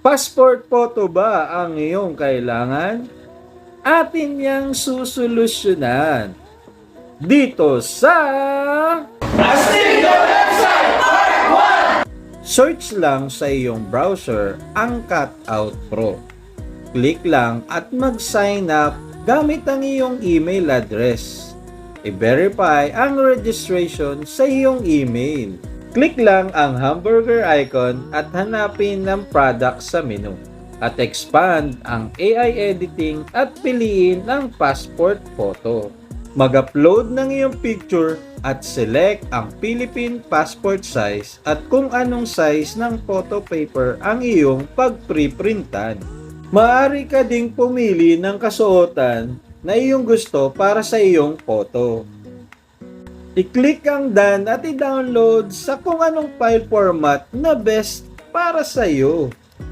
Passport photo ba ang iyong kailangan? Atin yang susolusyonan dito sa Astig na Website Part 1! Search lang sa iyong browser ang Cutout Pro. Click lang at mag-sign up gamit ang iyong email address. I-verify ang registration sa iyong email. Click lang ang hamburger icon at hanapin ng product sa menu. At expand ang AI editing at piliin ang passport photo. Mag-upload ng iyong picture at select ang Philippine passport size at kung anong size ng photo paper ang iyong pag-preprintan. Maaari ka ding pumili ng kasuotan na iyong gusto para sa iyong photo. I-click ang done at i-download sa kung anong file format na best para sa iyo.